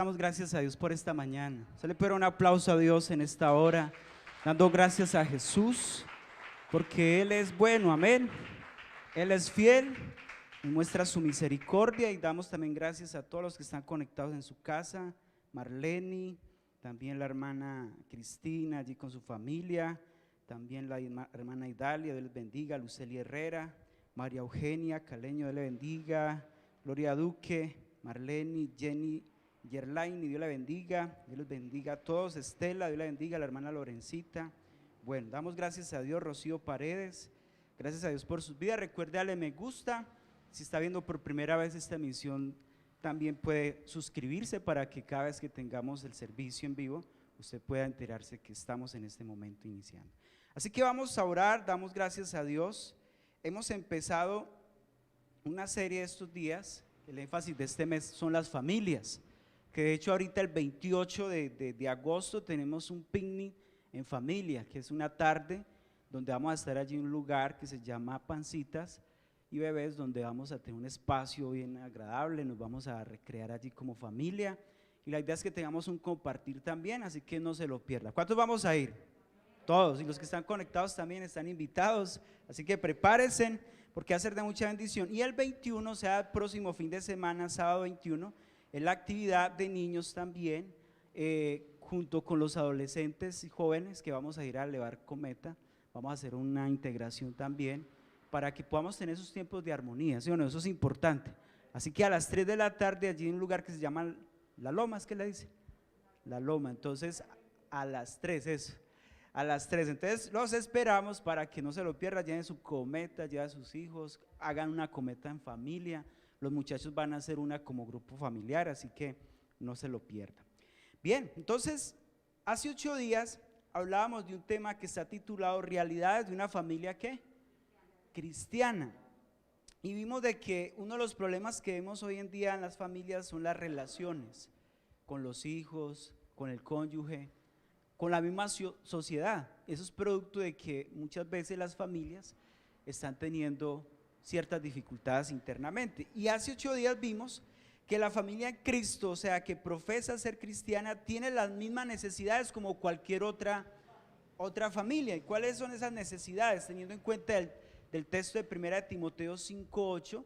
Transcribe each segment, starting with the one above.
Damos gracias a Dios por esta mañana. Se le puede dar un aplauso a Dios en esta hora, dando gracias a Jesús, porque Él es bueno, amén. Él es fiel y muestra su misericordia, y damos también gracias a todos los que están conectados en su casa, Marlene, también la hermana Cristina allí con su familia, también la hermana Idalia, Dios les bendiga, Lucely Herrera, María Eugenia Caleño, Dios le bendiga, Gloria Duque, Marlene, Jenny Yerlaini, Dios la bendiga, Dios les bendiga a todos, Estela, Dios la bendiga, la hermana Lorencita. Bueno, damos gracias a Dios, Rocío Paredes, gracias a Dios por sus vidas. Recuerde darle me gusta, si está viendo por primera vez esta emisión, también puede suscribirse para que cada vez que tengamos el servicio en vivo, usted pueda enterarse que estamos en este momento iniciando. Así que vamos a orar, damos gracias a Dios. Hemos empezado una serie estos días, el énfasis de este mes son las familias, que de hecho ahorita el 28 de agosto tenemos un picnic en familia, que es una tarde donde vamos a estar allí en un lugar que se llama Pancitas y Bebés, donde vamos a tener un espacio bien agradable, nos vamos a recrear allí como familia, y la idea es que tengamos un compartir también, así que no se lo pierda. ¿Cuántos vamos a ir? Todos, y los que están conectados también están invitados, así que prepárense porque va a ser de mucha bendición. Y el 21, o sea el próximo fin de semana, sábado 21, es la actividad de niños también, junto con los adolescentes y jóvenes que vamos a ir a elevar cometa. Vamos a hacer una integración también para que podamos tener esos tiempos de armonía, ¿sí o no? Eso es importante. Así que a las 3 de la tarde allí en un lugar que se llama La Loma, ¿es que le dice? La Loma, entonces a las 3 eso. A las 3, entonces los esperamos para que no se lo pierda, lleven su cometa, lleven a sus hijos, hagan una cometa en familia, los muchachos van a hacer una como grupo familiar, así que no se lo pierdan. Bien, entonces hace 8 días hablábamos de un tema que está titulado Realidades de una familia ¿qué? Cristiana, y vimos de que uno de los problemas que vemos hoy en día en las familias son las relaciones con los hijos, con el cónyuge, con la misma sociedad. Eso es producto de que muchas veces las familias están teniendo ciertas dificultades internamente. Y hace 8 días vimos que la familia en Cristo, o sea, que profesa ser cristiana, tiene las mismas necesidades como cualquier otra familia. ¿Y cuáles son esas necesidades? Teniendo en cuenta del texto de 1 Timoteo 5:8,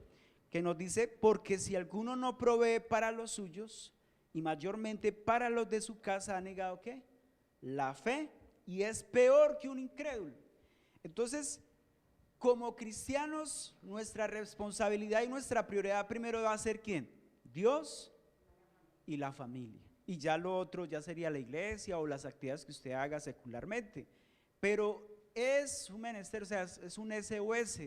que nos dice: porque si alguno no provee para los suyos, y mayormente para los de su casa, ha negado ¿qué? La fe, y es peor que un incrédulo. Entonces, como cristianos, nuestra responsabilidad y nuestra prioridad primero va a ser ¿quién? Dios y la familia, y ya lo otro ya sería la iglesia o las actividades que usted haga secularmente, pero es un menester, o sea, es un SOS,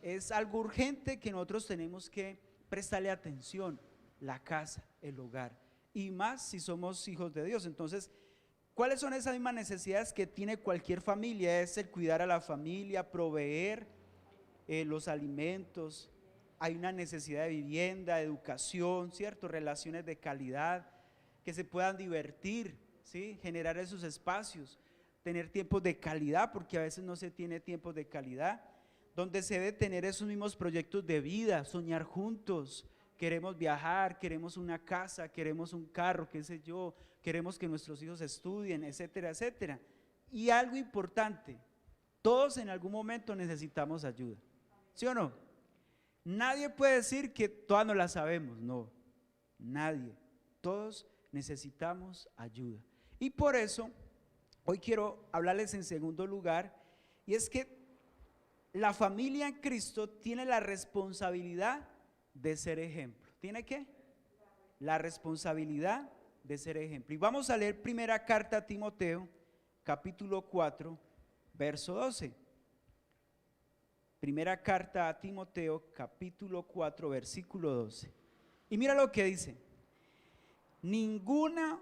es algo urgente que nosotros tenemos que prestarle atención, la casa, el hogar, y más si somos hijos de Dios. Entonces, ¿cuáles son esas mismas necesidades que tiene cualquier familia? Es el cuidar a la familia, proveer los alimentos, hay una necesidad de vivienda, educación, ¿cierto? Relaciones de calidad, que se puedan divertir, ¿sí? Generar esos espacios, tener tiempos de calidad, porque a veces no se tiene tiempos de calidad, donde se debe tener esos mismos proyectos de vida, soñar juntos. Queremos viajar, queremos una casa, queremos un carro, qué sé yo, queremos que nuestros hijos estudien, etcétera, etcétera. Y algo importante, todos en algún momento necesitamos ayuda, ¿sí o no? Nadie puede decir que todas no la sabemos, no, nadie, todos necesitamos ayuda. Y por eso, hoy quiero hablarles en segundo lugar, y es que la familia en Cristo tiene la responsabilidad de ser ejemplo. ¿Tiene qué? La responsabilidad de ser ejemplo. Y vamos a leer primera carta a Timoteo, capítulo 4, verso 12. Primera carta a Timoteo, capítulo 4, versículo 12. Y mira lo que dice: ninguna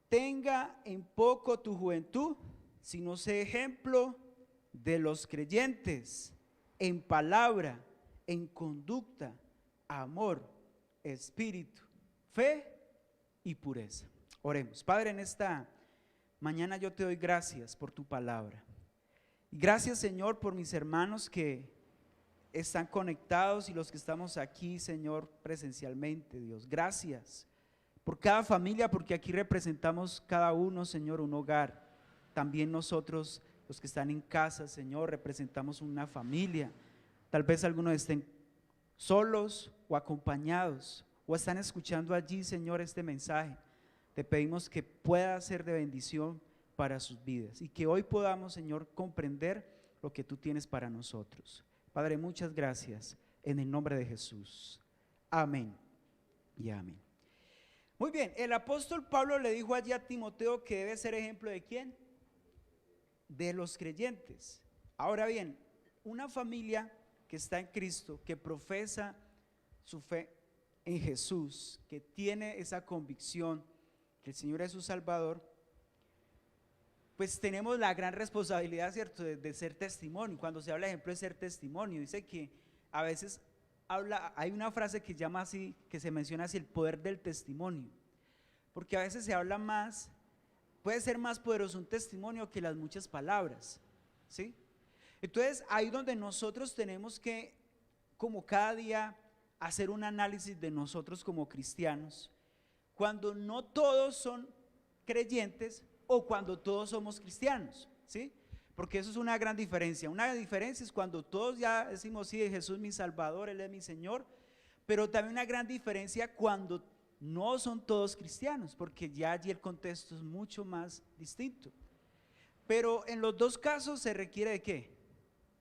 tenga en poco tu juventud, sino sé ejemplo de los creyentes en palabra, en conducta, amor, espíritu, fe y pureza. Oremos. Padre, en esta mañana yo te doy gracias por tu palabra. Gracias, Señor, por mis hermanos que están conectados y los que estamos aquí, Señor, presencialmente, Dios. Gracias por cada familia, porque aquí representamos cada uno, Señor, un hogar. También nosotros, los que están en casa, Señor, representamos una familia. Tal vez algunos estén solos o acompañados, o están escuchando allí, Señor, este mensaje. Te pedimos que pueda ser de bendición para sus vidas y que hoy podamos, Señor, comprender lo que tú tienes para nosotros. Padre, muchas gracias en el nombre de Jesús. Amén y amén. Muy bien, el apóstol Pablo le dijo allí a Timoteo que debe ser ejemplo de ¿quién? De los creyentes. Ahora bien, una familia que está en Cristo, que profesa su fe en Jesús, que tiene esa convicción que el Señor es su Salvador, pues tenemos la gran responsabilidad, ¿cierto?, de ser testimonio. Cuando se habla, ejemplo, de ser testimonio, dice que a veces hay una frase que llama así, que se menciona así, el poder del testimonio, porque a veces se habla más, puede ser más poderoso un testimonio que las muchas palabras, ¿sí? Entonces ahí donde nosotros tenemos que, como cada día, hacer un análisis de nosotros como cristianos, cuando no todos son creyentes o cuando todos somos cristianos, ¿sí? Porque eso es una gran diferencia. Una diferencia es cuando todos ya decimos, sí, Jesús es mi Salvador, Él es mi Señor, pero también una gran diferencia cuando no son todos cristianos, porque ya allí el contexto es mucho más distinto. Pero en los dos casos se requiere ¿de qué?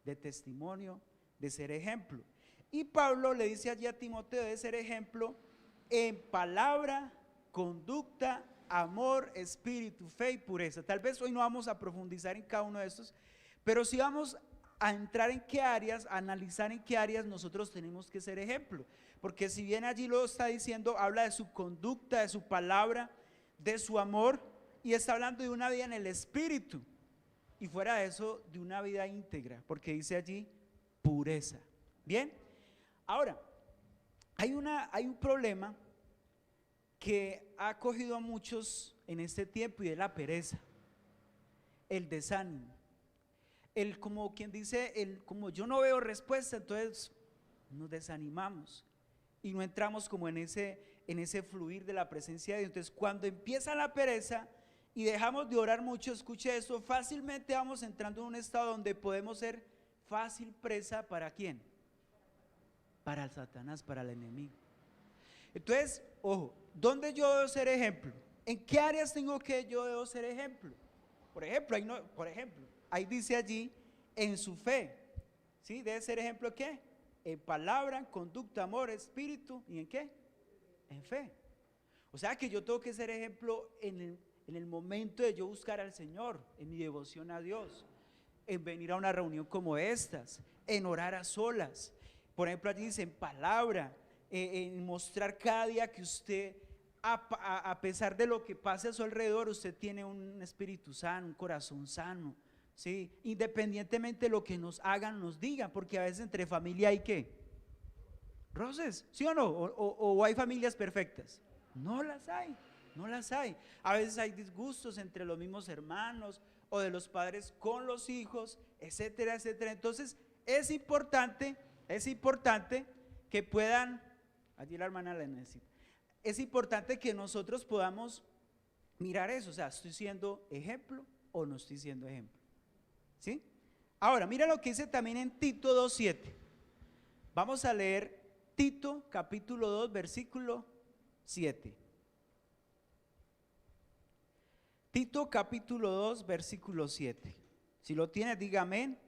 De testimonio, de ser ejemplo. Y Pablo le dice allí a Timoteo de ser ejemplo en palabra, conducta, amor, espíritu, fe y pureza. Tal vez hoy no vamos a profundizar en cada uno de estos, pero sí vamos a entrar en qué áreas, a analizar en qué áreas nosotros tenemos que ser ejemplo. Porque si bien allí lo está diciendo, habla de su conducta, de su palabra, de su amor, y está hablando de una vida en el espíritu, y fuera de eso, de una vida íntegra, porque dice allí pureza. Bien, ahora, hay un problema que ha cogido a muchos en este tiempo, y es la pereza, el desánimo, el como quien dice, como yo no veo respuesta, entonces nos desanimamos y no entramos como en ese fluir de la presencia de Dios. Entonces cuando empieza la pereza y dejamos de orar mucho, escuche eso, fácilmente vamos entrando en un estado donde podemos ser fácil presa. ¿Para quién? Para el Satanás, para el enemigo. Entonces, ojo, ¿dónde yo debo ser ejemplo? ¿En qué áreas yo debo ser ejemplo? Por ejemplo, ahí dice allí, en su fe, ¿sí? Debe ser ejemplo ¿qué? En palabra, en conducta, amor, espíritu, ¿y en qué? En fe. O sea que yo tengo que ser ejemplo en el momento de yo buscar al Señor, en mi devoción a Dios, en venir a una reunión como estas, en orar a solas. Por ejemplo, allí dice en palabra, en mostrar cada día que usted, a pesar de lo que pase a su alrededor, usted tiene un espíritu sano, un corazón sano, ¿sí? Independientemente de lo que nos hagan, nos digan, porque a veces entre familia hay ¿qué? Roces, ¿sí o no? O hay familias perfectas. No las hay, no las hay. A veces hay disgustos entre los mismos hermanos o de los padres con los hijos, etcétera, etcétera. Entonces es importante que puedan, allí la hermana la necesita, es importante que nosotros podamos mirar eso, o sea, ¿estoy siendo ejemplo o no estoy siendo ejemplo? ¿Sí? Ahora, mira lo que dice también en Tito 2:7. Vamos a leer Tito capítulo 2 versículo 7. Tito capítulo 2 versículo 7. Si lo tienes, diga amén.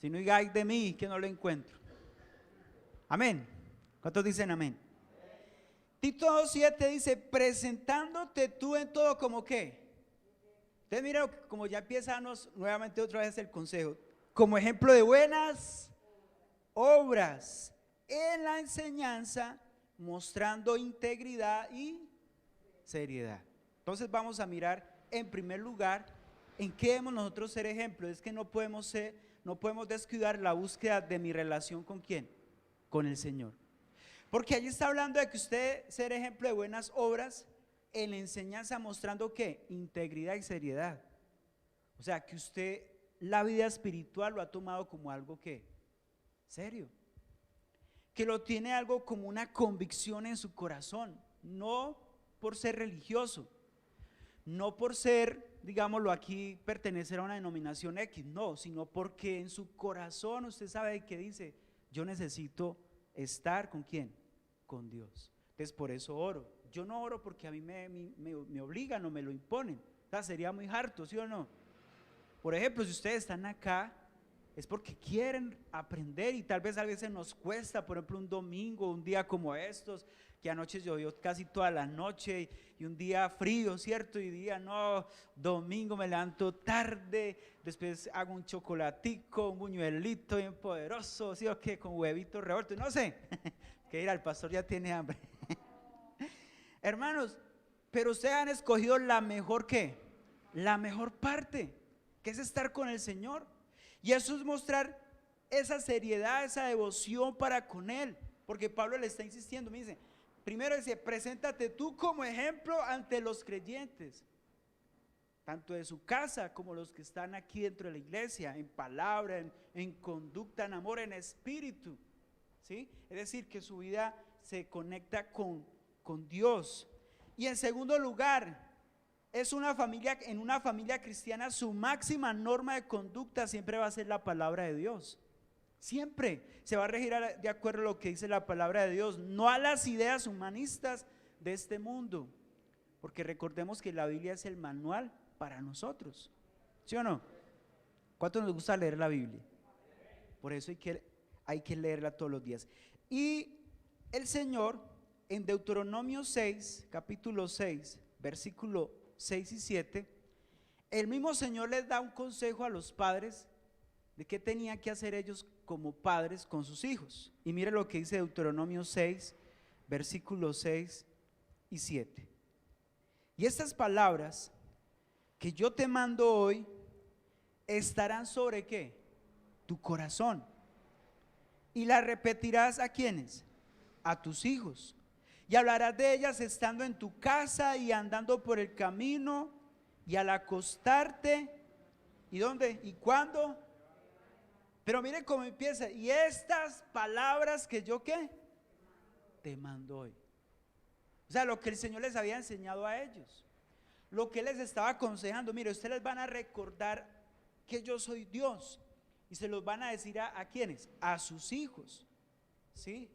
Si no, diga ay de mí que no lo encuentro. Amén. ¿Cuántos dicen amén? Tito 2:7 dice, presentándote tú en todo como qué. Entonces mira, como ya empezamos nuevamente otra vez el consejo, como ejemplo de buenas obras en la enseñanza, mostrando integridad y seriedad. Entonces vamos a mirar en primer lugar en qué debemos nosotros ser ejemplo. Es que no podemos descuidar la búsqueda de mi relación con ¿quién? Con el Señor. Porque allí está hablando de que usted ser ejemplo de buenas obras en la enseñanza, mostrando ¿qué? Integridad y seriedad. O sea, que usted la vida espiritual lo ha tomado como algo ¿qué? Serio. Que lo tiene algo como una convicción en su corazón. no por ser religioso, no por ser, digámoslo aquí, pertenecer a una denominación X, no, sino porque en su corazón usted sabe que dice, yo necesito estar ¿con quién? Con Dios. Entonces por eso oro. Yo no oro porque a mí me obligan o me lo imponen, o sea, sería muy harto, ¿sí o no? Por ejemplo, si ustedes están acá, es porque quieren aprender y tal vez a veces nos cuesta, por ejemplo, un domingo, un día como estos, que anoche llovió casi toda la noche y un día frío, ¿cierto? Y día, no, domingo me levanto tarde, después hago un chocolatico, un buñuelito bien poderoso, ¿sí o qué? Con huevitos revueltos, no sé, que ir al pastor ya tiene hambre. Hermanos, pero ustedes han escogido la mejor, ¿qué? La mejor parte, que es estar con el Señor. Y eso es mostrar esa seriedad, esa devoción para con Él. Porque Pablo le está insistiendo, me dice, primero dice, preséntate tú como ejemplo ante los creyentes, tanto de su casa como los que están aquí dentro de la iglesia, en palabra, en conducta, en amor, en espíritu, ¿sí? Es decir, que su vida se conecta con Dios. Y en segundo lugar, es una familia, en una familia cristiana su máxima norma de conducta siempre va a ser la palabra de Dios. Siempre se va a regir de acuerdo a lo que dice la palabra de Dios, no a las ideas humanistas de este mundo, porque recordemos que la Biblia es el manual para nosotros, ¿sí o no? ¿Cuánto nos gusta leer la Biblia? Por eso hay que leerla todos los días. Y el Señor en Deuteronomio 6, capítulo 6, versículo 6 y 7, el mismo Señor les da un consejo a los padres de qué tenían que hacer ellos como padres con sus hijos. Y mire lo que dice Deuteronomio 6, versículos 6 y 7. Y estas palabras que yo te mando hoy estarán sobre ¿qué? Tu corazón. Y las repetirás ¿a quiénes? A tus hijos. Y hablarás de ellas estando en tu casa y andando por el camino y al acostarte. ¿Y dónde? ¿Y cuándo? Pero mire cómo empieza. Y estas palabras que yo ¿qué? Te mando hoy. O sea, lo que el Señor les había enseñado a ellos. Lo que Él les estaba aconsejando. Mire, ustedes les van a recordar que yo soy Dios. Y se los van a decir ¿a quiénes? A sus hijos. ¿Sí?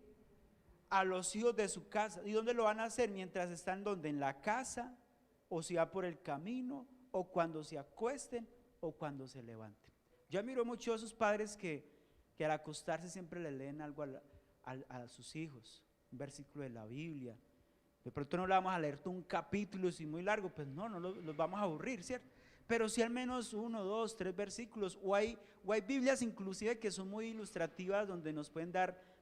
A los hijos de su casa. ¿Y dónde lo van a hacer? Mientras están donde, en la casa, o si va por el camino, o cuando se acuesten, o cuando se levanten. Yo admiro mucho a esos padres que al acostarse siempre le leen algo a sus hijos, un versículo de la Biblia. De pronto no le vamos a leer todo un capítulo si muy largo, pues no los vamos a aburrir, ¿cierto? Pero sí al menos 1, 2, 3 versículos, o hay Biblias inclusive que son muy ilustrativas, donde nos pueden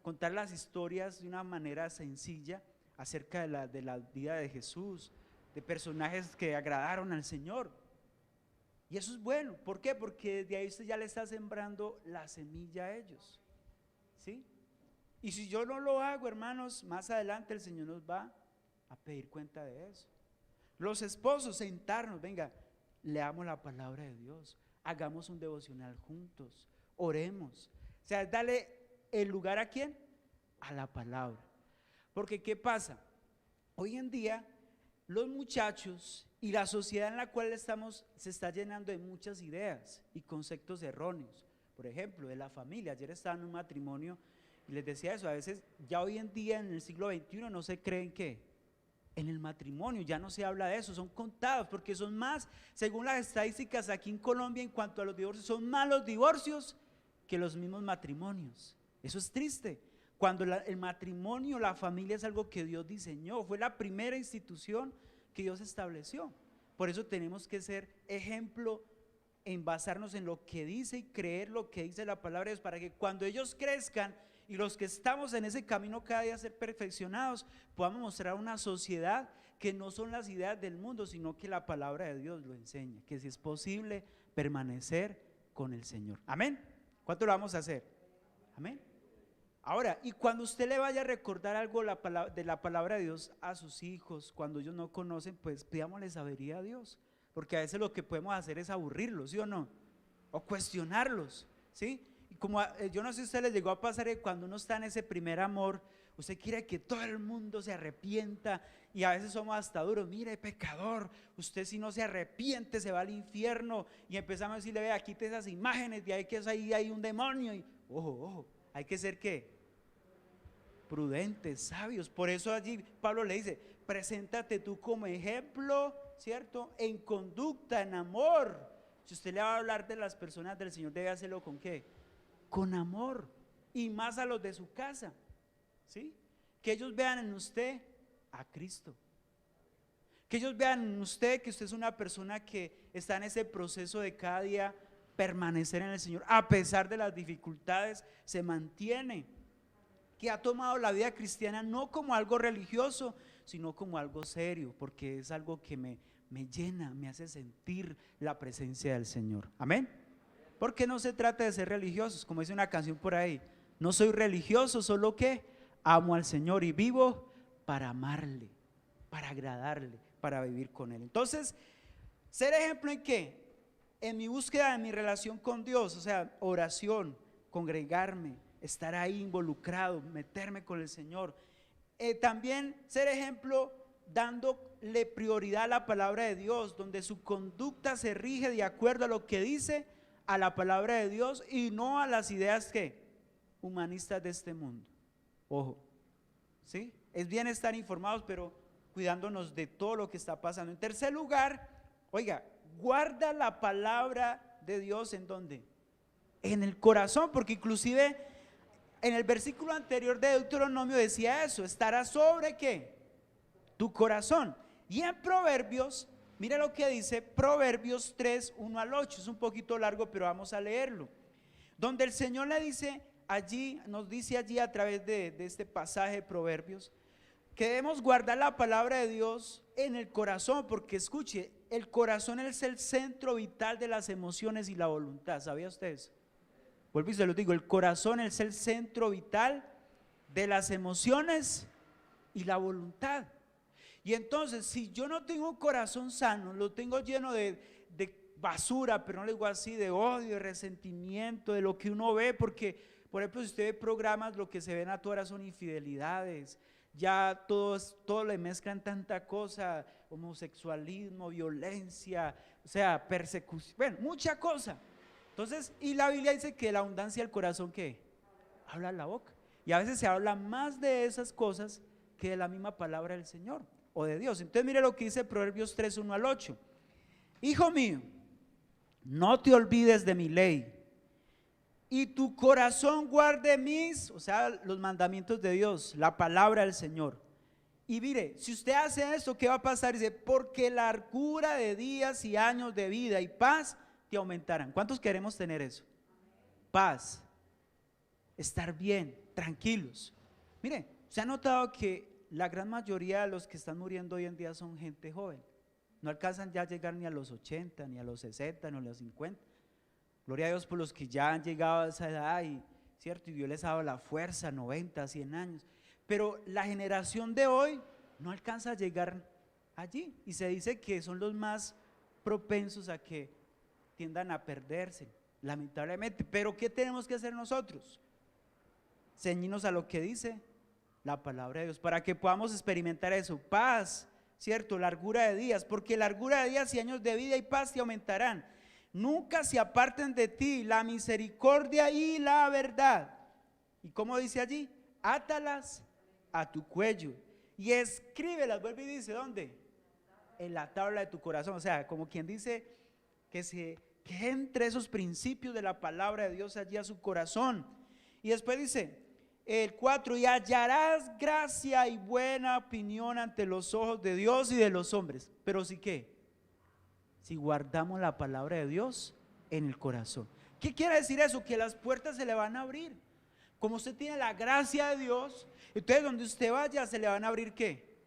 contar las historias de una manera sencilla acerca de la vida de Jesús, de personajes que agradaron al Señor. Y eso es bueno. ¿Por qué? Porque de ahí usted ya le está sembrando la semilla a ellos, ¿sí? Y si yo no lo hago, hermanos, más adelante el Señor nos va a pedir cuenta de eso. Los esposos, sentarnos, venga, leamos la palabra de Dios, hagamos un devocional juntos, oremos. O sea, dale el lugar ¿a quién? A la palabra. Porque ¿qué pasa? Hoy en día los muchachos y la sociedad en la cual estamos se está llenando de muchas ideas y conceptos erróneos. Por ejemplo, de la familia. Ayer estaba en un matrimonio y les decía eso, a veces ya hoy en día en el siglo XXI no se creen que en el matrimonio, ya no se habla de eso, son contados, porque son más, según las estadísticas aquí en Colombia en cuanto a los divorcios, son más los divorcios que los mismos matrimonios. Eso es triste, cuando el matrimonio, la familia es algo que Dios diseñó, fue la primera institución que Dios estableció. Por eso tenemos que ser ejemplo en basarnos en lo que dice y creer lo que dice la palabra de Dios, para que cuando ellos crezcan y los que estamos en ese camino cada día a ser perfeccionados, podamos mostrar una sociedad que no son las ideas del mundo, sino que la palabra de Dios lo enseña, que si es posible permanecer con el Señor. Amén. ¿Cuánto lo vamos a hacer? Amén. Ahora, y cuando usted le vaya a recordar algo de la palabra de Dios a sus hijos, cuando ellos no conocen, pues pidámosle sabiduría a Dios, porque a veces lo que podemos hacer es aburrirlos, ¿sí o no? O cuestionarlos, ¿sí? Y como yo no sé si a usted les llegó a pasar que cuando uno está en ese primer amor, usted quiere que todo el mundo se arrepienta y a veces somos hasta duros. Mire, pecador, usted si no se arrepiente se va al infierno, y empezamos a decirle, vea, quite esas imágenes de ahí que ahí hay un demonio. Y ojo, hay que ser ¿qué? Prudentes, sabios. Por eso allí Pablo le dice, preséntate tú como ejemplo, ¿cierto? En conducta, en amor. Si usted le va a hablar de las personas del Señor, debe hacerlo ¿con qué? Con amor, y más a los de su casa, ¿sí? Que ellos vean en usted a Cristo, que ellos vean en usted que usted es una persona que está en ese proceso de cada día permanecer en el Señor, a pesar de las dificultades, se mantiene, que ha tomado la vida cristiana no como algo religioso, sino como algo serio, porque es algo que me llena, me hace sentir la presencia del Señor. Amén. Porque no se trata de ser religiosos, como dice una canción por ahí, no soy religioso, solo que amo al Señor y vivo para amarle, para agradarle, para vivir con Él. Entonces, ser ejemplo ¿en qué? En mi búsqueda, en mi relación con Dios, o sea, oración, congregarme, estar ahí involucrado, meterme con el Señor. También ser ejemplo dándole prioridad a la palabra de Dios, donde su conducta se rige de acuerdo a lo que dice a la palabra de Dios y no a las ideas que humanistas de este mundo. Ojo, ¿sí? Es bien estar informados, pero cuidándonos de todo lo que está pasando. En tercer lugar, oiga, guarda la palabra de Dios ¿en dónde? En el corazón, porque inclusive en el versículo anterior de Deuteronomio decía eso, estará sobre ¿qué? Tu corazón. Y en Proverbios, mira lo que dice Proverbios 3, 1 al 8, es un poquito largo, pero vamos a leerlo, donde el Señor le dice allí, nos dice allí a través de este pasaje de Proverbios, que debemos guardar la palabra de Dios en el corazón, porque escuche, el corazón es el centro vital de las emociones y la voluntad. ¿Sabía usted eso? Vuelvo y se lo digo, el corazón es el centro vital de las emociones y la voluntad. Y entonces, si yo no tengo un corazón sano, lo tengo lleno de basura, pero no le digo así, de odio, de resentimiento, de lo que uno ve, porque, por ejemplo, si usted ve programas, lo que se ven a todas horas son infidelidades, ya todos le mezclan tanta cosa, homosexualismo, violencia, o sea, persecución, bueno, mucha cosa. Entonces, y la Biblia dice que la abundancia del corazón, ¿qué? Habla la boca. Y a veces se habla más de esas cosas que de la misma palabra del Señor o de Dios. Entonces mire lo que dice Proverbios 3, 1 al 8. Hijo mío, no te olvides de mi ley, y tu corazón guarde mis, o sea, los mandamientos de Dios, la palabra del Señor. Y mire, si usted hace esto, ¿qué va a pasar? Dice, porque largura de días y años de vida y paz te aumentarán. ¿Cuántos queremos tener eso? Paz, estar bien, tranquilos. Mire, se ha notado que la gran mayoría de los que están muriendo hoy en día son gente joven. No alcanzan ya a llegar ni a los 80, ni a los 60, ni a los 50. Gloria a Dios por los que ya han llegado a esa edad, y, ¿cierto? Y Dios les ha dado la fuerza, 90, 100 años. Pero la generación de hoy no alcanza a llegar allí, y se dice que son los más propensos a que tiendan a perderse, lamentablemente. Pero ¿qué tenemos que hacer nosotros? Ceñirnos a lo que dice la palabra de Dios, para que podamos experimentar eso, paz, ¿cierto? Largura de días, porque largura de días y años de vida y paz te aumentarán. Nunca se aparten de ti la misericordia y la verdad. ¿Y cómo dice allí? Átalas a tu cuello y escríbelas. Vuelve y dice, ¿dónde? En la tabla de tu corazón. O sea, como quien dice que entre esos principios de la palabra de Dios allí a su corazón. Y después dice el 4, y hallarás gracia y buena opinión ante los ojos de Dios y de los hombres. Pero sí que si guardamos la palabra de Dios en el corazón. ¿Qué quiere decir eso? Que las puertas se le van a abrir. Como usted tiene la gracia de Dios, entonces donde usted vaya se le van a abrir ¿qué?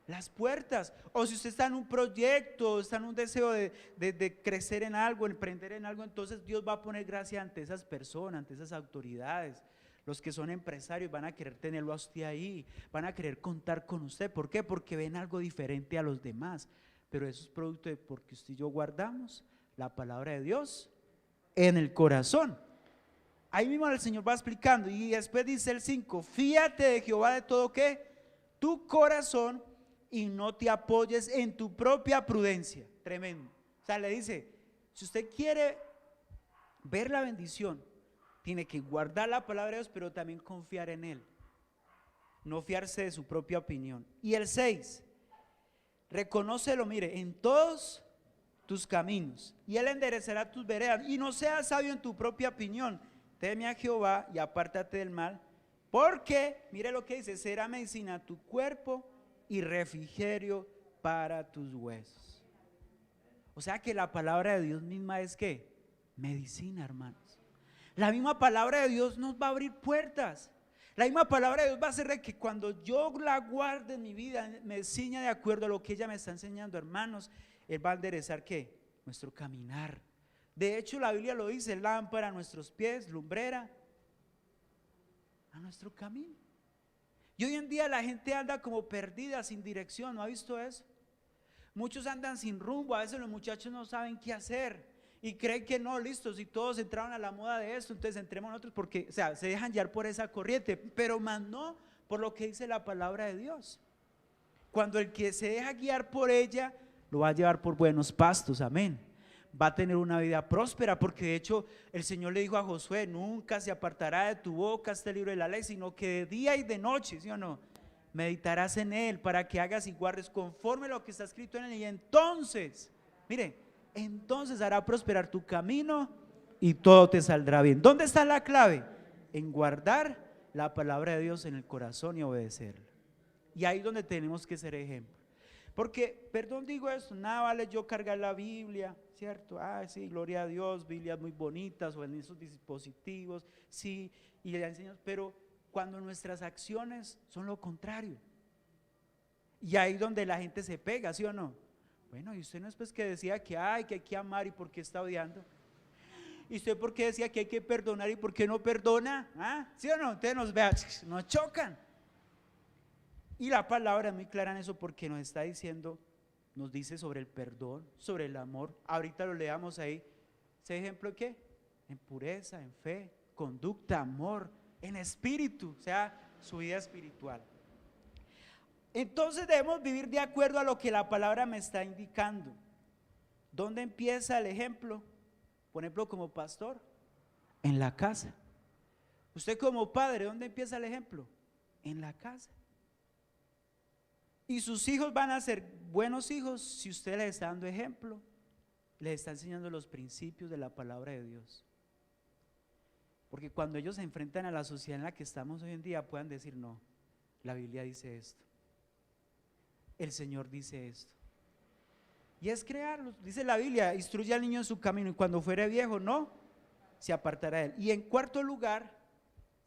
Las puertas. O si usted está en un proyecto, está en un deseo de crecer en algo, emprender en algo, entonces Dios va a poner gracia ante esas personas, ante esas autoridades. Los que son empresarios van a querer tenerlo a usted ahí, van a querer contar con usted. ¿Por qué? Porque ven algo diferente a los demás. Pero eso es producto de porque usted y yo guardamos la palabra de Dios en el corazón. ahí mismo el Señor va explicando y después dice el 5, fíate de Jehová de todo ¿qué? Tu corazón y no te apoyes en tu propia prudencia. Tremendo. O sea, le dice, si usted quiere ver la bendición, tiene que guardar la palabra de Dios, pero también confiar en Él. No fiarse de su propia opinión. Y el 6, reconócelo, mire, en todos tus caminos y Él enderezará tus veredas. Y no seas sabio en tu propia opinión. Teme a Jehová y apártate del mal, porque, mire lo que dice, será medicina a tu cuerpo y refrigerio para tus huesos. O sea que la palabra de Dios misma es ¿qué? Medicina, hermanos. La misma palabra de Dios nos va a abrir puertas. La misma palabra de Dios va a hacer que cuando yo la guarde en mi vida, me ciña de acuerdo a lo que ella me está enseñando, hermanos, Él va a enderezar ¿qué? Nuestro caminar. De hecho, la Biblia lo dice, lámpara a nuestros pies, lumbrera a nuestro camino. Y hoy en día la gente anda como perdida, sin dirección, ¿no ha visto eso? Muchos andan sin rumbo, a veces los muchachos no saben qué hacer y creen que no, listo, si todos entraron a la moda de esto, entonces entremos nosotros porque, o sea, se dejan guiar por esa corriente, pero más no por lo que dice la palabra de Dios. Cuando el que se deja guiar por ella, lo va a llevar por buenos pastos, amén. Va a tener una vida próspera, porque de hecho el Señor le dijo a Josué, nunca se apartará de tu boca este libro de la ley, sino que de día y de noche, ¿sí o no? Meditarás en él para que hagas y guardes conforme a lo que está escrito en él, y entonces, mire, entonces hará prosperar tu camino y todo te saldrá bien. ¿Dónde está la clave? En guardar la palabra de Dios en el corazón y obedecerla. Y ahí es donde tenemos que ser ejemplo. Porque, perdón digo esto, nada vale yo cargar la Biblia, ¿cierto? Sí, gloria a Dios, Biblias muy bonitas o en esos dispositivos, sí, y le enseñamos, pero cuando nuestras acciones son lo contrario. Y ahí es donde la gente se pega, ¿sí o no? Bueno, y usted no es pues que decía que hay que amar y por qué está odiando. ¿Y usted por qué decía que hay que perdonar y por qué no perdona? ¿Sí o no? Ustedes nos vean, nos chocan. Y la palabra es muy clara en eso porque nos está diciendo, nos dice sobre el perdón, sobre el amor. Ahorita lo leamos ahí. ¿Ese ejemplo qué? En pureza, en fe, conducta, amor, en espíritu, o sea, su vida espiritual. Entonces debemos vivir de acuerdo a lo que la palabra me está indicando. ¿Dónde empieza el ejemplo? Por ejemplo, como pastor, en la casa. Usted como padre, ¿dónde empieza el ejemplo? En la casa. Y sus hijos van a ser buenos hijos si usted les está dando ejemplo, les está enseñando los principios de la palabra de Dios. Porque cuando ellos se enfrentan a la sociedad en la que estamos hoy en día, puedan decir, no, la Biblia dice esto, el Señor dice esto. Y es crearlos, dice la Biblia, instruye al niño en su camino y cuando fuere viejo, no, se apartará de él. Y en cuarto lugar,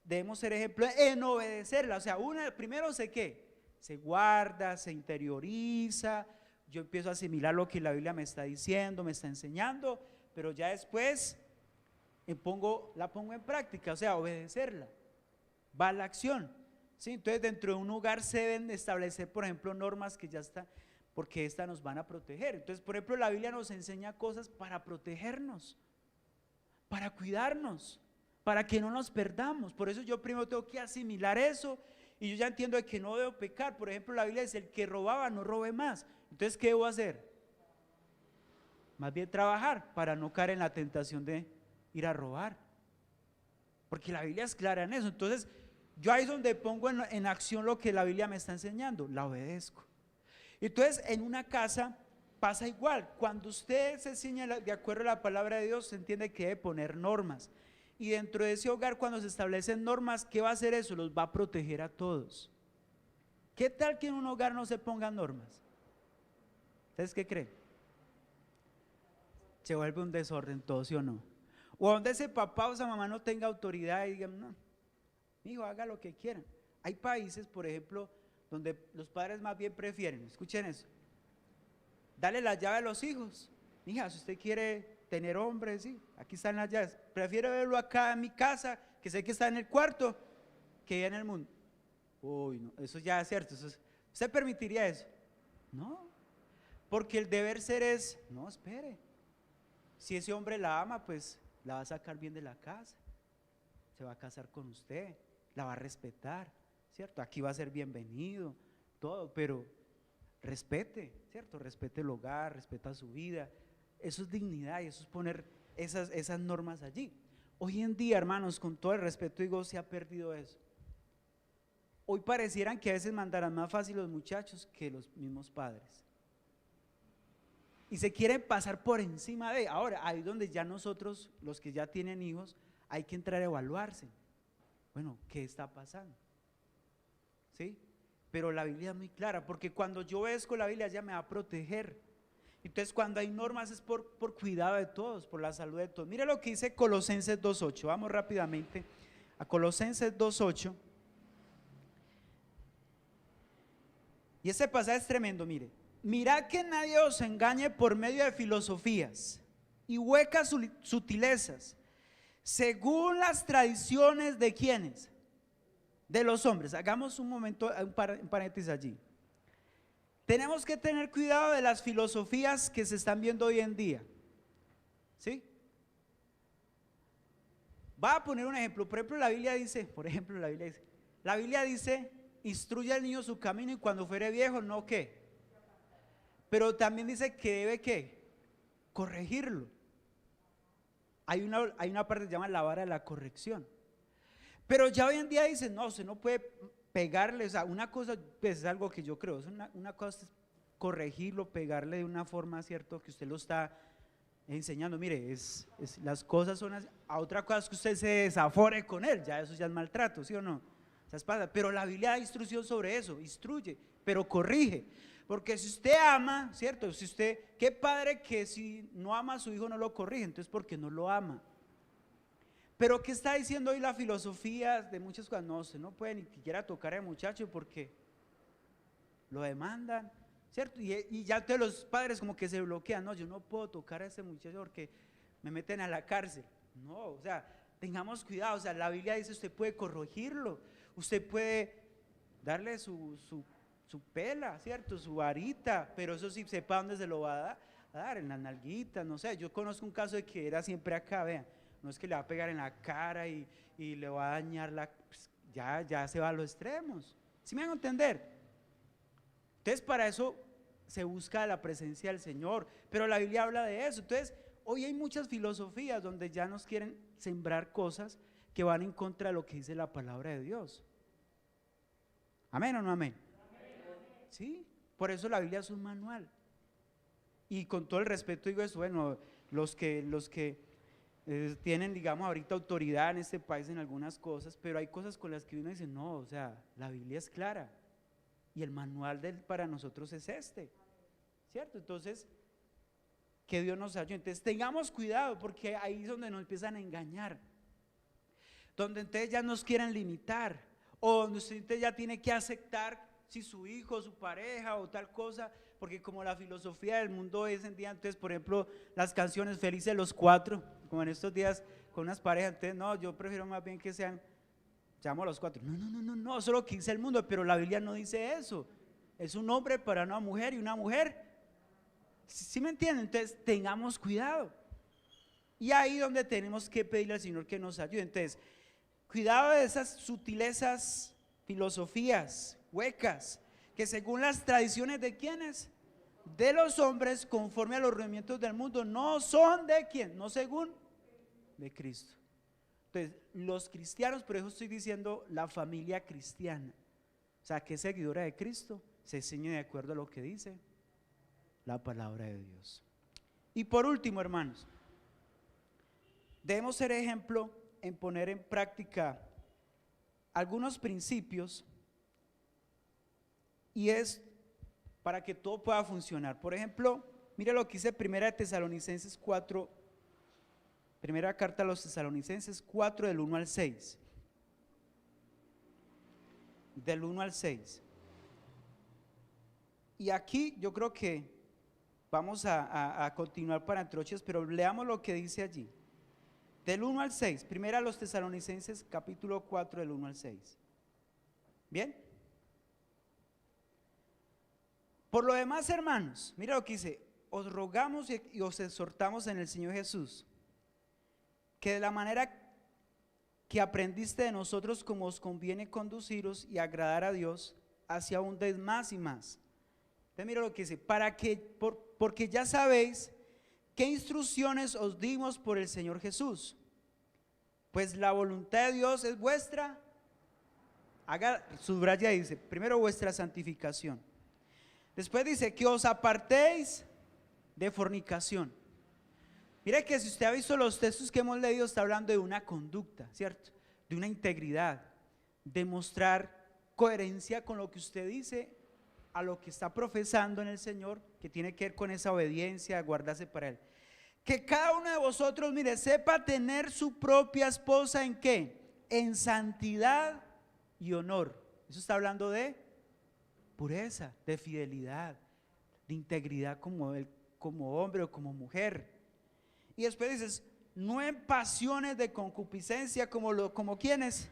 debemos ser ejemplo en obedecerla. O sea, primero sé qué, se guarda, se interioriza, yo empiezo a asimilar lo que la Biblia me está diciendo, me está enseñando, pero ya después la pongo en práctica, o sea, obedecerla, va a la acción. ¿Sí? Entonces dentro de un hogar se deben establecer, por ejemplo, normas que ya están, porque estas nos van a proteger. Entonces, por ejemplo, la Biblia nos enseña cosas para protegernos, para cuidarnos, para que no nos perdamos. Por eso yo primero tengo que asimilar eso y yo ya entiendo de que no debo pecar. Por ejemplo, la Biblia dice, el que robaba no robe más. Entonces, ¿qué debo hacer? Más bien trabajar para no caer en la tentación de ir a robar, porque la Biblia es clara en eso. Entonces, yo ahí es donde pongo en acción lo que la Biblia me está enseñando, la obedezco. Entonces, en una casa pasa igual. Cuando usted se ciña de acuerdo a la palabra de Dios, se entiende que debe poner normas. Y dentro de ese hogar, cuando se establecen normas, ¿qué va a hacer eso? Los va a proteger a todos. ¿Qué tal que en un hogar no se pongan normas? ¿Ustedes qué creen? Se vuelve un desorden todo, ¿sí o no? O donde ese papá o esa mamá no tenga autoridad y digan, no, hijo, haga lo que quieran. Hay países, por ejemplo, donde los padres más bien prefieren, escuchen eso, dale la llave a los hijos. Hija, si usted quiere tener hombres, sí, aquí están las llaves. Prefiero verlo acá en mi casa, que sé que está en el cuarto, que allá en el mundo. Uy, no, eso ya es cierto. ¿Usted permitiría eso? No, porque el deber ser es, no, espere. Si ese hombre la ama, pues la va a sacar bien de la casa. se va a casar con usted, la va a respetar, ¿cierto? Aquí va a ser bienvenido, todo, pero respete, ¿cierto? Respete el hogar, respeta su vida. Eso es dignidad y eso es poner esas normas allí. Hoy en día, hermanos, con todo el respeto digo, se ha perdido eso. Hoy parecieran que a veces mandarán más fácil los muchachos que los mismos padres. Y se quieren pasar por encima de. Ahora, ahí donde ya nosotros, los que ya tienen hijos, hay que entrar a evaluarse. Bueno, ¿qué está pasando? ¿Sí? Pero la Biblia es muy clara, porque cuando yo obedezco la Biblia, ella me va a proteger. Entonces, cuando hay normas es por cuidado de todos, por la salud de todos. Mire lo que dice Colosenses 2:8. Vamos rápidamente a Colosenses 2:8. Y ese pasaje es tremendo, mire. Mirad que nadie os engañe por medio de filosofías y huecas sutilezas, según las tradiciones de ¿quiénes? De los hombres. Hagamos un momento, un paréntesis allí. Tenemos que tener cuidado de las filosofías que se están viendo hoy en día. ¿Sí? Voy a poner un ejemplo. Por ejemplo, la Biblia dice, instruye al niño su camino y cuando fuere viejo, no qué. Pero también dice que debe qué, corregirlo. Hay una parte que se llama la vara de la corrección. Pero ya hoy en día dicen, no, usted no puede pegarle, o sea, una cosa, pues es algo que yo creo, es una cosa es corregirlo, pegarle de una forma, cierto, que usted lo está enseñando, mire, las cosas son así. A otra cosa es que usted se desafore con él, ya eso ya es maltrato, ¿sí o no? Pero la Biblia da instrucción sobre eso, instruye, pero corrige, porque si usted ama, cierto, qué padre que si no ama a su hijo no lo corrige, entonces porque no lo ama. Pero ¿qué está diciendo hoy la filosofía de muchas cosas? No, usted no puede ni siquiera tocar al muchacho porque lo demandan, ¿cierto? Y ya todos los padres como que se bloquean, no, yo no puedo tocar a ese muchacho porque me meten a la cárcel. No, o sea, tengamos cuidado, o sea, la Biblia dice usted puede corregirlo, usted puede darle su pela, ¿cierto? Su varita, pero eso sí, sepa dónde se lo va a dar, en las nalguitas, no sé. Yo conozco un caso de que era siempre acá, vean. No es que le va a pegar en la cara y le va a dañar pues ya se va a los extremos. ¿Sí me van a entender? Entonces para eso se busca la presencia del Señor, pero la Biblia habla de eso. Entonces hoy hay muchas filosofías donde ya nos quieren sembrar cosas que van en contra de lo que dice la palabra de Dios. ¿Amén o no amén? Sí, por eso la Biblia es un manual. Y con todo el respeto digo eso, bueno, los que tienen, digamos, ahorita autoridad en este país en algunas cosas, pero hay cosas con las que uno dice, no, o sea, la Biblia es clara y el manual para nosotros es ¿cierto? Entonces, que Dios nos ayude. Entonces, tengamos cuidado porque ahí es donde nos empiezan a engañar, donde entonces ya nos quieren limitar, o donde usted ya tiene que aceptar si su hijo, su pareja o tal cosa, porque como la filosofía del mundo es en día, entonces por ejemplo las canciones Felices los Cuatro, como en estos días con unas parejas, entonces no, yo prefiero más bien que sean, llamo a los cuatro, no, eso es lo que dice el mundo, pero la Biblia no dice eso, es un hombre para una mujer y una mujer, ¿sí me entienden? Entonces tengamos cuidado, y ahí donde tenemos que pedirle al Señor que nos ayude. Entonces, cuidado de esas sutilezas, filosofías huecas, que según las tradiciones de quienes, de los hombres, conforme a los rudimentos del mundo, no son de quién, no según de Cristo. Entonces, los cristianos, por eso estoy diciendo la familia cristiana, o sea, que es seguidora de Cristo, se ciñe de acuerdo a lo que dice la palabra de Dios. Y por último, hermanos, debemos ser ejemplo en poner en práctica algunos principios, y es para que todo pueda funcionar. Por ejemplo, mire lo que dice Primera Tesalonicenses 4, primera carta a los Tesalonicenses 4 del 1 al 6. Del 1 al 6. Y aquí yo creo que vamos a continuar para troches, pero leamos lo que dice allí. Del 1 al 6, primera a los Tesalonicenses capítulo 4 del 1 al 6. ¿Bien? Por lo demás, hermanos, mira lo que dice, os rogamos y os exhortamos en el Señor Jesús, que de la manera que aprendiste de nosotros como os conviene conduciros y agradar a Dios, así abundéis más y más. Entonces mira lo que dice, porque ya sabéis qué instrucciones os dimos por el Señor Jesús. Pues la voluntad de Dios es vuestra, subraya, dice, primero vuestra santificación. Después dice que os apartéis de fornicación. Mire que si usted ha visto los textos que hemos leído, está hablando de una conducta, ¿cierto? De una integridad, de mostrar coherencia con lo que usted dice, a lo que está profesando en el Señor, que tiene que ver con esa obediencia, guardarse para Él. Que cada uno de vosotros, mire, sepa tener su propia esposa ¿en qué? En santidad y honor. Eso está hablando de pureza, de fidelidad, de integridad como hombre o como mujer. Y después dices, no en pasiones de concupiscencia como quienes,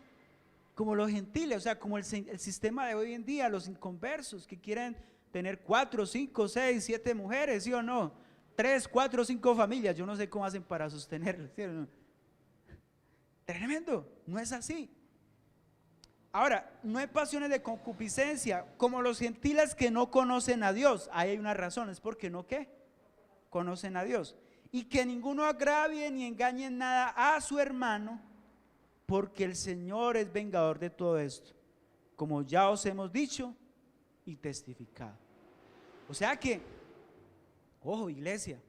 como los gentiles, o sea, como el sistema de hoy en día, los inconversos que quieren tener 4, 5, 6, 7 mujeres, ¿sí o no? 3, 4, 5 familias, yo no sé cómo hacen para sostenerlas, ¿sí o no? Tremendo, no es así. Ahora, no hay pasiones de concupiscencia como los gentiles que no conocen a Dios. Ahí hay una razón, es porque no ¿qué? Conocen a Dios. Y que ninguno agravie ni engañe en nada a su hermano, porque el Señor es vengador de todo esto, como ya os hemos dicho y testificado. O sea que, ojo iglesia,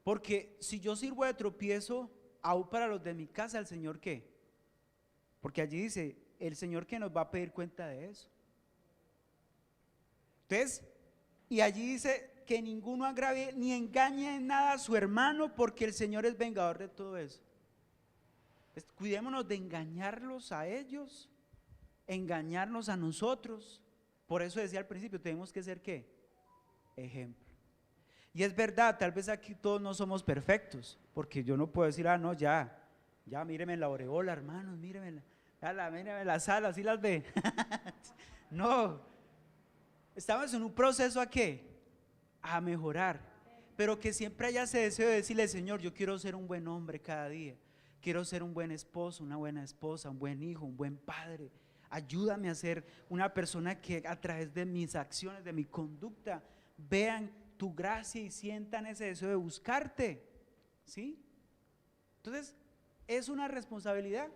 porque si yo sirvo de tropiezo aún para los de mi casa, ¿el Señor qué? Porque allí dice, el Señor que nos va a pedir cuenta de eso. Entonces, y allí dice que ninguno agravie ni engañe en nada a su hermano, porque el Señor es vengador de todo eso. Entonces, cuidémonos de engañarlos a ellos, engañarnos a nosotros. Por eso decía al principio, tenemos que ser ¿qué? Ejemplo. Y es verdad, tal vez aquí todos no somos perfectos, porque yo no puedo decir, no, ya míreme la aureola, hermanos, míreme las alas, ¿sí las ve? No, estamos en un proceso ¿a qué? A mejorar, pero que siempre haya ese deseo de decirle, Señor, yo quiero ser un buen hombre cada día, quiero ser un buen esposo, una buena esposa, un buen hijo, un buen padre. Ayúdame a ser una persona que a través de mis acciones, de mi conducta, vean tu gracia y sientan ese deseo de buscarte, ¿sí? Entonces, ¿es una responsabilidad?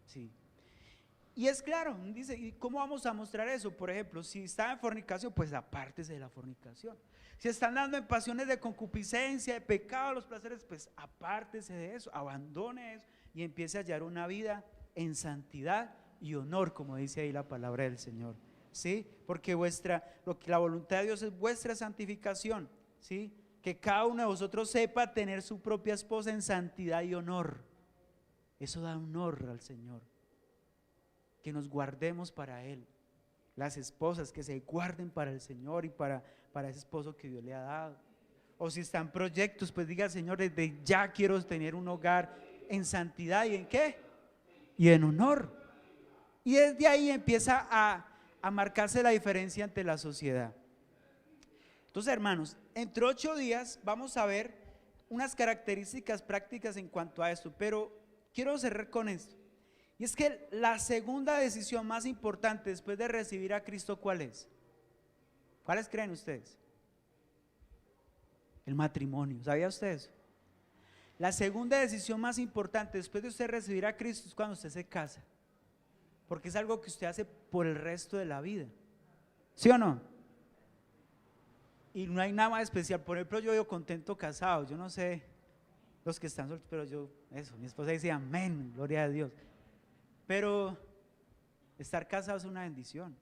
Sí. Y es claro, dice, ¿y cómo vamos a mostrar eso? Por ejemplo, si está en fornicación, pues apártese de la fornicación. Si están dando en pasiones de concupiscencia, de pecado, los placeres, pues apártese de eso, abandone eso y empiece a hallar una vida en santidad y honor, como dice ahí la palabra del Señor. ¿Sí? Porque la voluntad de Dios es vuestra santificación, ¿sí? Que cada uno de vosotros sepa tener su propia esposa en santidad y honor. Eso da honor al Señor. Que nos guardemos para Él. Las esposas que se guarden para el Señor y para ese esposo que Dios le ha dado. O si están proyectos, pues diga, Señor, desde ya quiero tener un hogar en santidad y en ¿qué? Y en honor. Y desde ahí empieza a marcarse la diferencia ante la sociedad. Entonces, hermanos, entre 8 días vamos a ver unas características prácticas en cuanto a esto, pero quiero cerrar con esto. Y es que la segunda decisión más importante después de recibir a Cristo, ¿cuál es? ¿Cuáles creen ustedes? El matrimonio, ¿sabía usted eso? La segunda decisión más importante después de usted recibir a Cristo es cuando usted se casa, porque es algo que usted hace por el resto de la vida, ¿sí o no? Y no hay nada más especial. Por ejemplo, yo vivo contento casado, yo no sé los que están solteros, pero mi esposa dice amén, gloria a Dios. Pero estar casado es una bendición.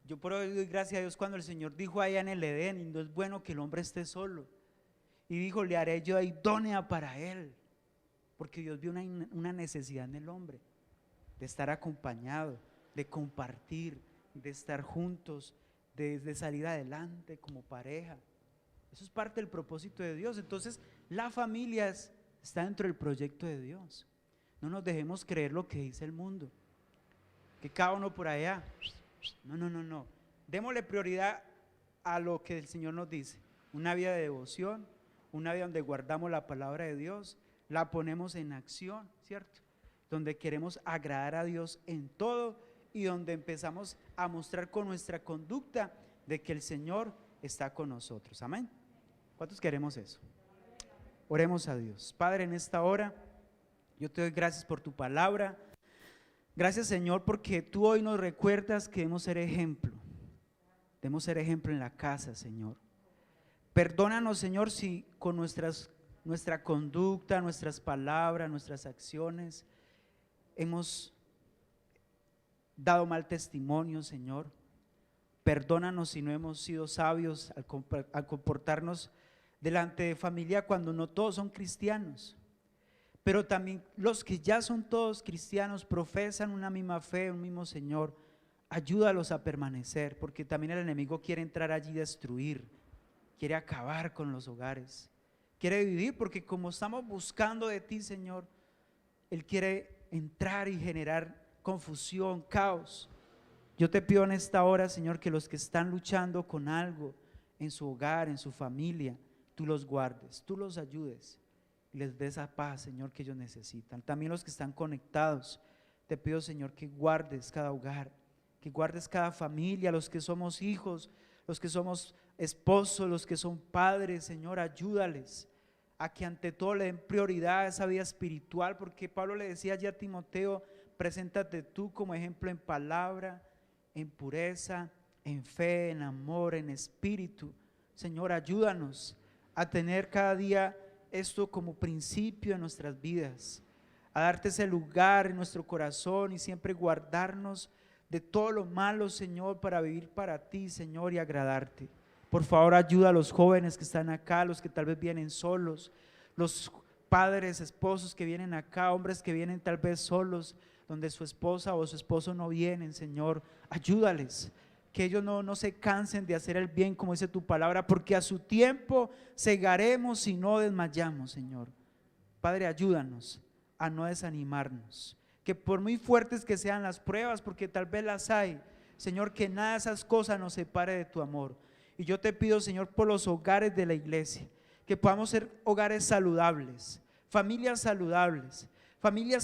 Yo por hoy doy gracias a Dios cuando el Señor dijo allá en el Edén, y no es bueno que el hombre esté solo. Y dijo, le haré yo idónea para él, porque Dios vio una necesidad en el hombre, de estar acompañado, de compartir, de estar juntos, de salir adelante como pareja. Eso es parte del propósito de Dios. Entonces la familia está dentro del proyecto de Dios. No nos dejemos creer lo que dice el mundo, que cada uno por allá. No. Démosle prioridad a lo que el Señor nos dice. Una vida de devoción, una vida donde guardamos la palabra de Dios, la ponemos en acción, ¿cierto? donde queremos agradar a Dios en todo y donde empezamos a mostrar con nuestra conducta de que el Señor está con nosotros. Amén. ¿Cuántos queremos eso? Oremos a Dios. Padre, en esta hora yo te doy gracias por tu palabra. Gracias, Señor, porque tú hoy nos recuerdas que debemos ser ejemplo. Debemos ser ejemplo en la casa, Señor. Perdónanos, Señor, si con nuestra conducta, nuestras palabras, nuestras acciones hemos dado mal testimonio, Señor. Perdónanos si no hemos sido sabios al comportarnos delante de familia cuando no todos son cristianos. Pero también los que ya son todos cristianos, profesan una misma fe, un mismo Señor, ayúdalos a permanecer, porque también el enemigo quiere entrar allí y destruir, quiere acabar con los hogares, quiere dividir, porque como estamos buscando de ti, Señor, él quiere entrar y generar confusión, caos. Yo te pido en esta hora, Señor, que los que están luchando con algo en su hogar, en su familia, tú los guardes, tú los ayudes y les des esa paz, Señor, que ellos necesitan. También los que están conectados, te pido, Señor, que guardes cada hogar, que guardes cada familia, los que somos hijos, los que somos esposos, los que son padres, Señor, ayúdales a que ante todo le den prioridad a esa vida espiritual, porque Pablo le decía allí a Timoteo: preséntate tú como ejemplo en palabra, en pureza, en fe, en amor, en espíritu. Señor, ayúdanos a tener cada día esto como principio en nuestras vidas, a darte ese lugar en nuestro corazón y siempre guardarnos de todo lo malo, Señor, para vivir para ti, Señor, y agradarte. Por favor, ayuda a los jóvenes que están acá, los que tal vez vienen solos, los padres, esposos que vienen acá, hombres que vienen tal vez solos, donde su esposa o su esposo no vienen, Señor, ayúdales, que ellos no se cansen de hacer el bien, como dice tu palabra, porque a su tiempo segaremos y no desmayamos, Señor. Padre, ayúdanos a no desanimarnos, que por muy fuertes que sean las pruebas, porque tal vez las hay, Señor, que nada de esas cosas nos separe de tu amor. Y yo te pido, Señor, por los hogares de la iglesia, que podamos ser hogares saludables, familias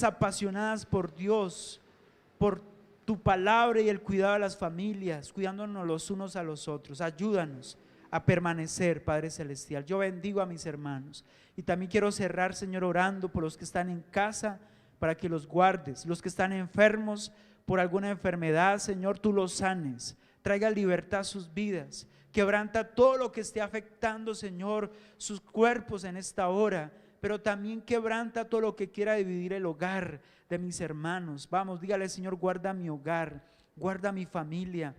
apasionadas por Dios, por tu palabra y el cuidado de las familias, cuidándonos los unos a los otros. Ayúdanos a permanecer, Padre Celestial. Yo bendigo a mis hermanos y también quiero cerrar, Señor, orando por los que están en casa, para que los guardes, los que están enfermos por alguna enfermedad, Señor, tú los sanes, traiga libertad a sus vidas, quebranta todo lo que esté afectando, Señor, sus cuerpos en esta hora, pero también quebranta todo lo que quiera dividir el hogar de mis hermanos. Vamos, dígale: Señor, guarda mi hogar, guarda mi familia,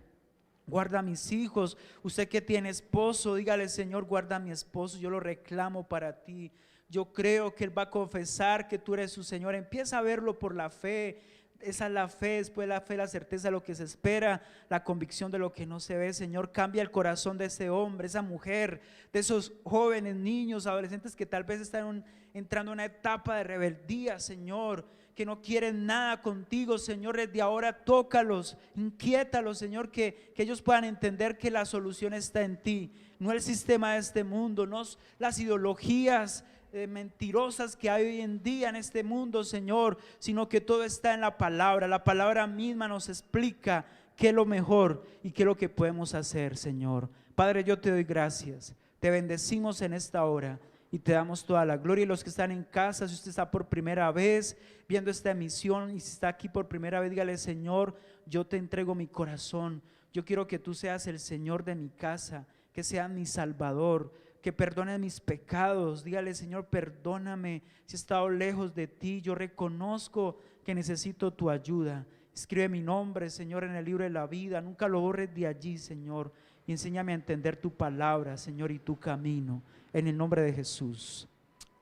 guarda a mis hijos. Usted que tiene esposo, dígale: Señor, guarda a mi esposo, yo lo reclamo para ti. Yo creo que él va a confesar que tú eres su Señor. Empieza a verlo por la fe. Esa es la fe, después la fe, la certeza de lo que se espera, la convicción de lo que no se ve. Señor, cambia el corazón de ese hombre, esa mujer, de esos jóvenes, niños, adolescentes que tal vez están entrando en una etapa de rebeldía, Señor, que no quieren nada contigo. Señor, desde ahora tócalos, inquiétalos, Señor, que ellos puedan entender que la solución está en ti, no el sistema de este mundo, no las ideologías mentirosas que hay hoy en día en este mundo, Señor, sino que todo está en la palabra misma nos explica qué es lo mejor y qué es lo que podemos hacer, Señor. Padre, yo te doy gracias, te bendecimos en esta hora y te damos toda la gloria. Y los que están en casa, si usted está por primera vez viendo esta emisión y si está aquí por primera vez, dígale: Señor, yo te entrego mi corazón, yo quiero que tú seas el Señor de mi casa, que seas mi Salvador, que perdones mis pecados. Dígale: Señor, perdóname si he estado lejos de ti, yo reconozco que necesito tu ayuda. Escribe mi nombre, Señor, en el libro de la vida, nunca lo borres de allí, Señor, y enséñame a entender tu palabra, Señor, y tu camino, en el nombre de Jesús.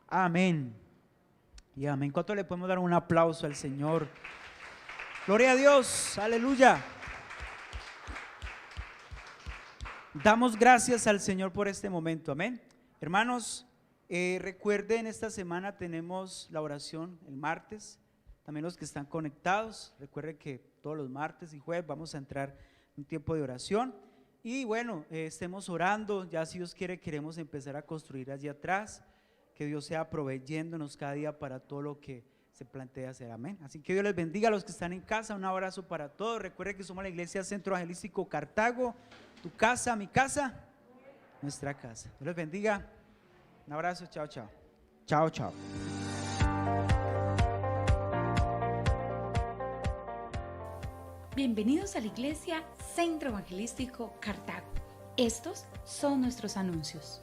Amén y amén. ¿Cuánto le podemos dar un aplauso al Señor? Gloria a Dios, aleluya. Damos gracias al Señor por este momento, amén. Hermanos, recuerden, esta semana tenemos la oración el martes. También los que están conectados, recuerden que todos los martes y jueves vamos a entrar en un tiempo de oración. Y bueno, estemos orando, ya si Dios quiere queremos empezar a construir allí atrás, que Dios sea proveyéndonos cada día para todo lo que se plantea hacer. Amén. Así que Dios les bendiga a los que están en casa. Un abrazo para todos. Recuerde que somos la Iglesia Centro Evangelístico Cartago. Tu casa, mi casa, nuestra casa. Dios les bendiga. Un abrazo. Chao, chao. Chao, chao. Bienvenidos a la Iglesia Centro Evangelístico Cartago. Estos son nuestros anuncios.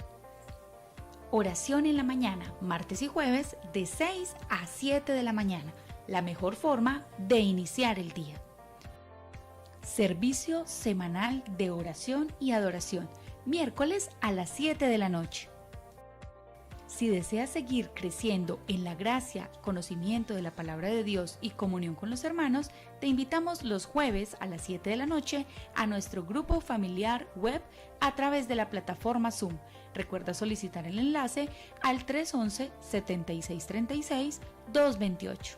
Oración en la mañana, martes y jueves de 6 a 7 de la mañana, la mejor forma de iniciar el día. Servicio semanal de oración y adoración, miércoles a las 7 de la noche. Si deseas seguir creciendo en la gracia, conocimiento de la palabra de Dios y comunión con los hermanos, te invitamos los jueves a las 7 de la noche a nuestro grupo familiar web a través de la plataforma Zoom. Recuerda solicitar el enlace al 311-7636-228.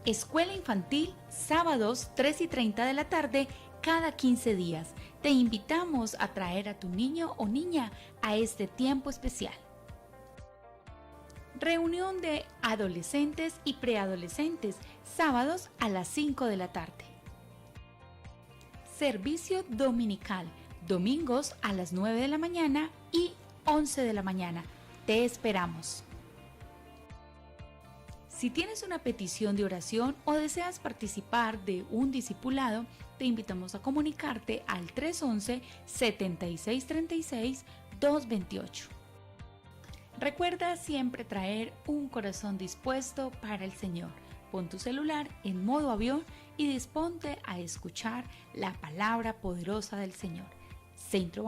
Escuela infantil, sábados 3:30 de la tarde, cada 15 días. Te invitamos a traer a tu niño o niña a este tiempo especial. Reunión de adolescentes y preadolescentes, sábados a las 5 de la tarde. Servicio dominical, domingos a las 9 de la mañana y 11 de la mañana. Te esperamos. Si tienes una petición de oración o deseas participar de un discipulado, te invitamos a comunicarte al 311-7636-228. Recuerda siempre traer un corazón dispuesto para el Señor. Pon tu celular en modo avión y disponte a escuchar la palabra poderosa del Señor. Centro